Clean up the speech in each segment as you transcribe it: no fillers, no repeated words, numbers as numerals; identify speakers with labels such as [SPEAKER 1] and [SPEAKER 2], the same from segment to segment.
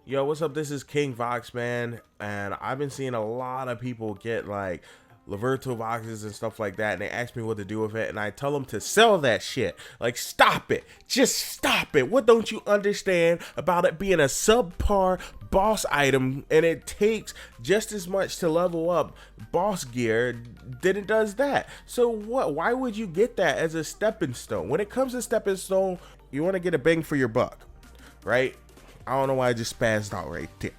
[SPEAKER 1] Yo, what's up? This is King Vox, man, and I've been seeing a lot of people get like Liverto boxes and stuff like that, and they ask me what to do with it, and I tell them to sell that shit. Like, stop it. Just stop it. What don't you understand about it being a subpar boss item, and it takes just as much to level up boss gear than it does that? So what? Why would you get that as a stepping stone? When it comes to stepping stone, you want to get a bang for your buck, right? I don't know why I just spazzed out right there,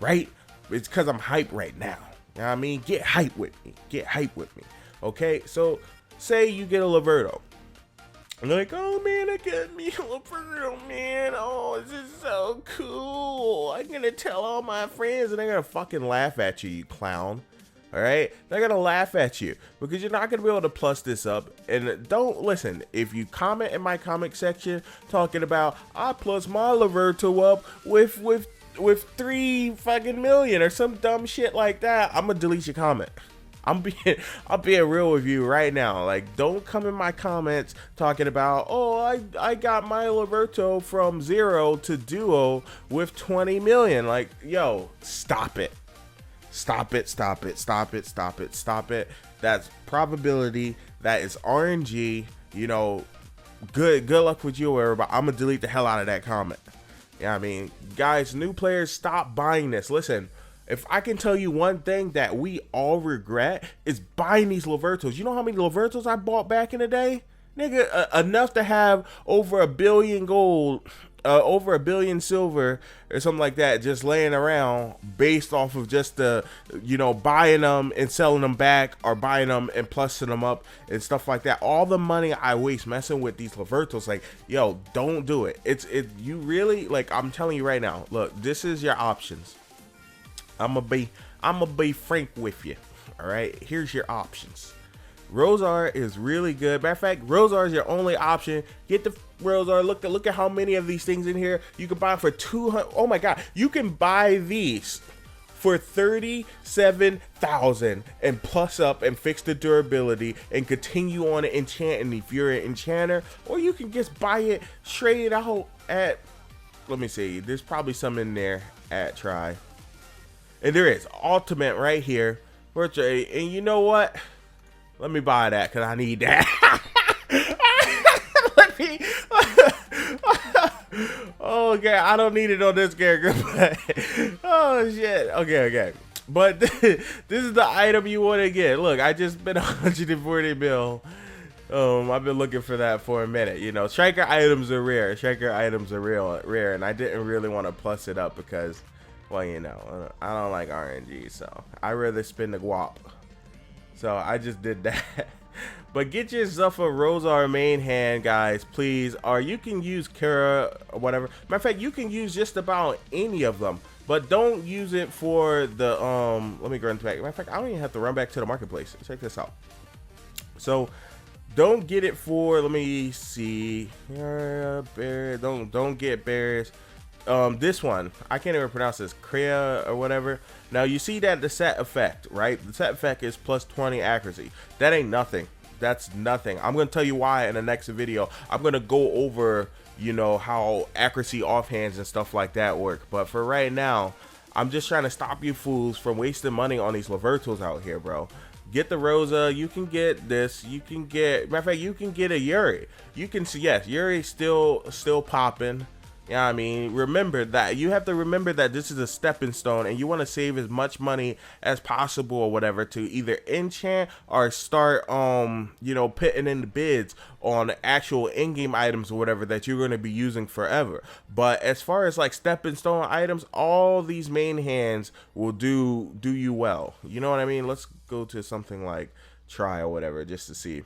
[SPEAKER 1] right? It's because I'm hype right now. You know what I mean? Get hype with me. Get hype with me. Okay? So, say you get a Liverto. And you're like, oh man, I got me a Liverto, man. Oh, this is so cool. I'm going to tell all my friends and they're going to fucking laugh at you, you clown. All right, they're gonna laugh at you because you're not gonna be able to plus this up. And don't listen, if you comment in my comment section talking about I plus my Liverto up with 3 fucking million or some dumb shit like that, I'm gonna delete your comment. I'm being real with you right now. Like, don't come in my comments talking about, oh, I got my Liverto from 0 to duo with 20 million. Like, yo, stop it. Stop it, stop it, stop it, stop it, stop it. That's probability. That is RNG. You know, good luck with you, everybody. I'm going to delete the hell out of that comment. Yeah, I mean, guys, new players, stop buying this. Listen, if I can tell you one thing that we all regret is buying these Livertos. You know how many Livertos I bought back in the day? Nigga, enough to have over 1 billion gold, over 1 billion silver or something like that just laying around based off of just the, you know, buying them and selling them back or buying them and plussing them up and stuff like that. All the money I waste messing with these Livertos, like, yo, don't do it. You really, like, I'm telling you right now, look, this is your options. I'm gonna be frank with you. All right, here's your options. Rosar is really good. Matter of fact, Rosar is your only option. Get the Rosar. Look at how many of these things in here. You can buy for 200. Oh my God, you can buy these for 37,000 and plus up and fix the durability and continue on enchanting if you're an enchanter, or you can just buy it straight out at. Let me see. There's probably some in there at try, and there is ultimate right here. And you know what? Let me buy that because I need that. Okay, I don't need it on this character. But, oh shit. Okay. But this is the item you want to get. Look, I just spent 140 mil. I've been looking for that for a minute. You know, striker items are rare. Striker items are rare, and I didn't really want to plus it up because, well, you know, I don't like RNG, so I rather spend the guap. So I just did that. But get yourself a Rosar main hand, guys, please. Or you can use Kara or whatever. Matter of fact, you can use just about any of them. But don't use it for the, let me run back. Matter of fact, I don't even have to run back to the marketplace. Check this out. So don't get it for, let me see. Don't get bears. This one, I can't even pronounce this, Krea or whatever. Now you see that the set effect, right? The set effect is plus 20 accuracy. That ain't nothing. That's nothing. I'm gonna tell you why in the next video. I'm gonna go over, you know, how accuracy offhands and stuff like that work. But for right now, I'm just trying to stop you fools from wasting money on these Livertos out here, bro. Get the Rosa. You can get this. You can get, matter of fact, you can get a Yuri. You can see, yes, Yuri's still popping. Yeah, I mean, remember that you have to remember that this is a stepping stone, and you want to save as much money as possible or whatever to either enchant or start, you know, putting in the bids on actual in-game items or whatever that you're going to be using forever. But as far as like stepping stone items, all these main hands will do you well. You know what I mean? Let's go to something like try or whatever just to see.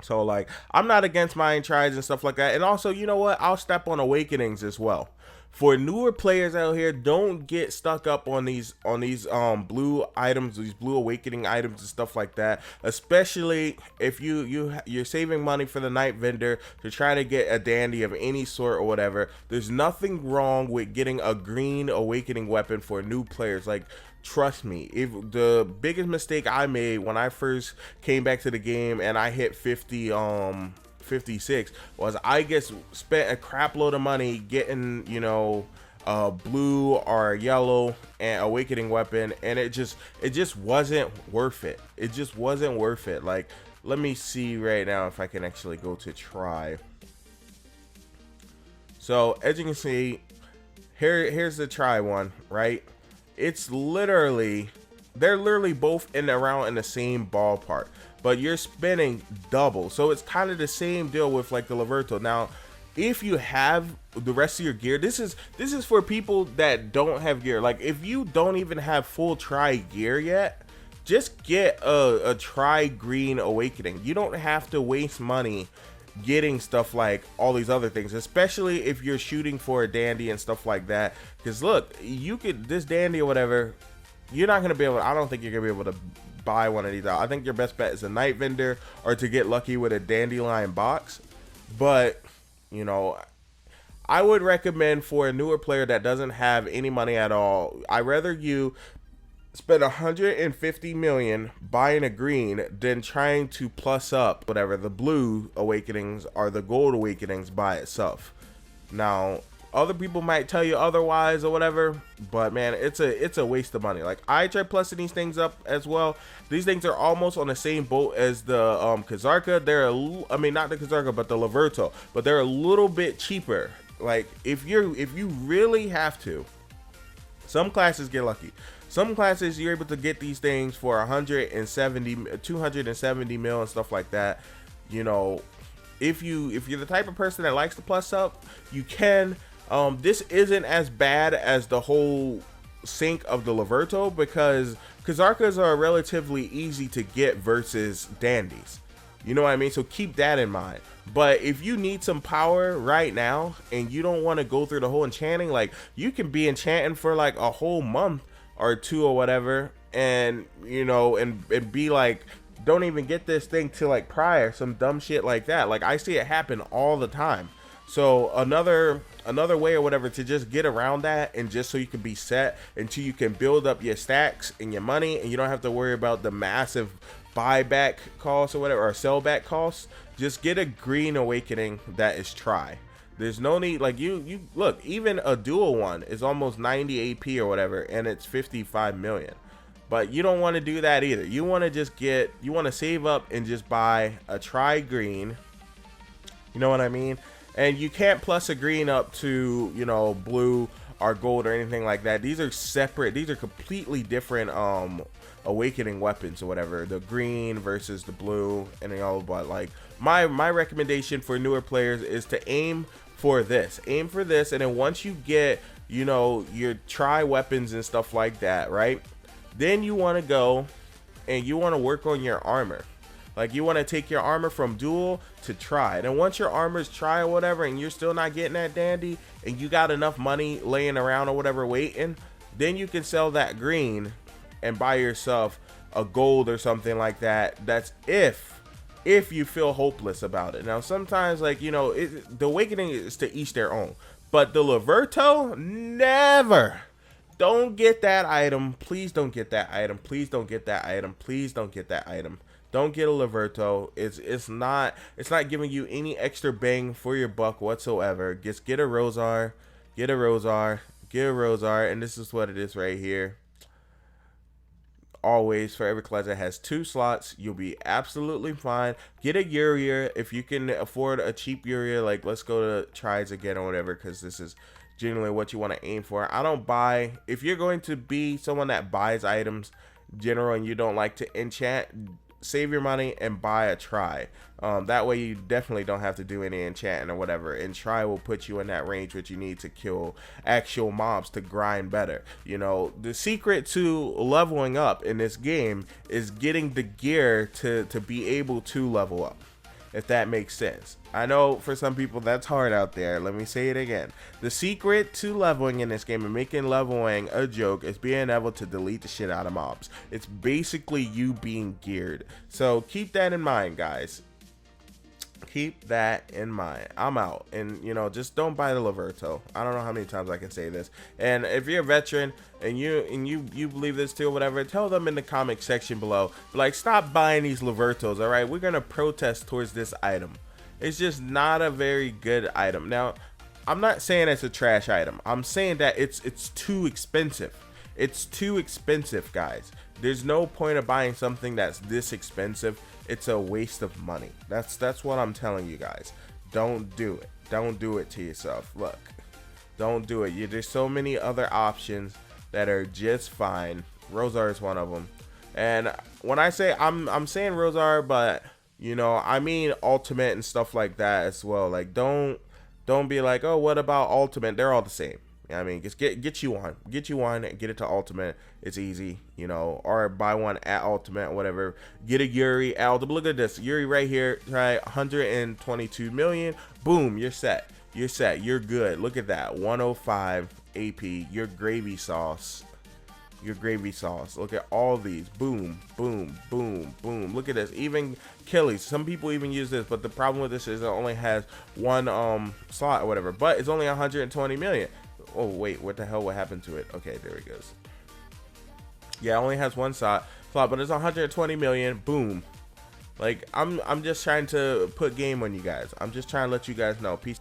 [SPEAKER 1] So, like, I'm not against mine tries and stuff like that. And also, you know what? I'll step on awakenings as well. For newer players out here, don't get stuck up on these blue items, these blue awakening items and stuff like that. Especially if you're saving money for the night vendor to try to get a dandy of any sort or whatever. There's nothing wrong with getting a green awakening weapon for new players. Like, trust me, if the biggest mistake I made when I first came back to the game and I hit 56 was I just spent a crap load of money getting, you know, blue or yellow and awakening weapon, and it just wasn't worth it. It just wasn't worth it. Like, let me see right now if I can actually go to try. So as you can see, here's the try one, right? It's literally, they're literally both around in the same ballpark, but you're spending double. So it's kind of the same deal with like the Liverto. Now, if you have the rest of your gear, this is for people that don't have gear. Like, if you don't even have full try gear yet, just get a try green awakening. You don't have to waste money getting stuff like all these other things, especially if you're shooting for a dandy and stuff like that. Because look, you could, this dandy or whatever, you're not gonna be able, I don't think you're gonna be able to buy one of these out. I think your best bet is a night vendor or to get lucky with a dandelion box. But you know, I would recommend for a newer player that doesn't have any money at all, I'd rather you spend 150 million buying a green than trying to plus up whatever the blue awakenings or the gold awakenings by itself. Now, other people might tell you otherwise or whatever, but man, it's a waste of money. Like, I tried plussing these things up as well. These things are almost on the same boat as the Kazarka. They're I mean, not the Kazarka, but the Liverto, but they're a little bit cheaper. Like, if you really have to, some classes get lucky. Some classes you're able to get these things for 270 mil and stuff like that. You know, if you're the type of person that likes to plus up, you can. This isn't as bad as the whole sync of the Liverto, because Kazarkas are relatively easy to get versus dandies. You know what I mean? So keep that in mind. But if you need some power right now and you don't want to go through the whole enchanting, like, you can be enchanting for like a whole month or two or whatever, and you know, and be like, don't even get this thing till like prior, some dumb shit like that. Like, I see it happen all the time. So another way or whatever to just get around that, and just so you can be set until you can build up your stacks and your money, and you don't have to worry about the massive buyback costs or whatever, or sellback costs. Just get a green awakening that is try. There's no need, like, you look, even a dual one is almost 90 AP or whatever, and it's 55 million. But you don't want to do that either. You want to just you want to save up and just buy a try green. You know what I mean? And you can't plus a green up to, you know, blue or gold or anything like that. These are separate. These are completely different awakening weapons or whatever. The green versus the blue, and you know, but like, my recommendation for newer players is to aim for this, and then once you get, you know, your try weapons and stuff like that, right, then you want to go and you want to work on your armor. Like, you want to take your armor from dual to try, and once your armor's try or whatever, and you're still not getting that dandy, and you got enough money laying around or whatever waiting, then you can sell that green and buy yourself a gold or something like that. That's if you feel hopeless about it. Now, sometimes, like, you know, the awakening is to each their own, but the Liverto, never. Don't get that item. Please don't get that item. Please don't get that item. Please don't get that item. Don't get a Liverto. It's not giving you any extra bang for your buck whatsoever. Just get a Rosar, get a Rosar, get a Rosar, and this is what it is right here. Always, for every class that has 2 slots, you'll be absolutely fine. Get a Uriah if you can afford a cheap Uriah. Like, let's go to tries again or whatever, because this is generally what you want to aim for. I don't buy, if you're going to be someone that buys items general and you don't like to enchant, save your money and buy a try. That way you definitely don't have to do any enchanting or whatever, and try will put you in that range which you need to kill actual mobs to grind better. You know, the secret to leveling up in this game is getting the gear to be able to level up, if that makes sense. I know for some people that's hard out there. Let me say it again. The secret to leveling in this game and making leveling a joke is being able to delete the shit out of mobs. It's basically you being geared. So keep that in mind, guys. Keep that in mind. I'm out. And, you know, just don't buy the Liverto. I don't know how many times I can say this. And if you're a veteran and you believe this too or whatever, tell them in the comment section below. Like, stop buying these Livertos, all right? We're going to protest towards this item. It's just not a very good item. Now, I'm not saying it's a trash item. I'm saying that it's too expensive. It's too expensive, guys. There's no point of buying something that's this expensive. It's a waste of money. That's what I'm telling you guys. Don't do it. Don't do it to yourself. Look, don't do it. There's so many other options that are just fine. Rosar is one of them. And when I say I'm saying Rosar, but you know, I mean Ultimate and stuff like that as well. Like don't be like, oh, what about Ultimate? They're all the same. You know what I mean, just get you one and get it to Ultimate. It's easy, you know, or buy one at Ultimate or whatever. Get a Yuri at Ultimate. Look at this Yuri right here, right? 122 million. Boom, you're set. You're set. You're good. Look at that. 105 AP. Your gravy sauce. Your gravy sauce. Look at all these. Boom, boom, boom, boom. Look at this. Even Killies. Some people even use this, but the problem with this is it only has one slot or whatever. But it's only 120 million. Oh wait, what the hell? What happened to it? Okay, there it goes. Yeah, it only has one slot, but it's 120 million. Boom. Like I'm just trying to put game on you guys. I'm just trying to let you guys know. Peace.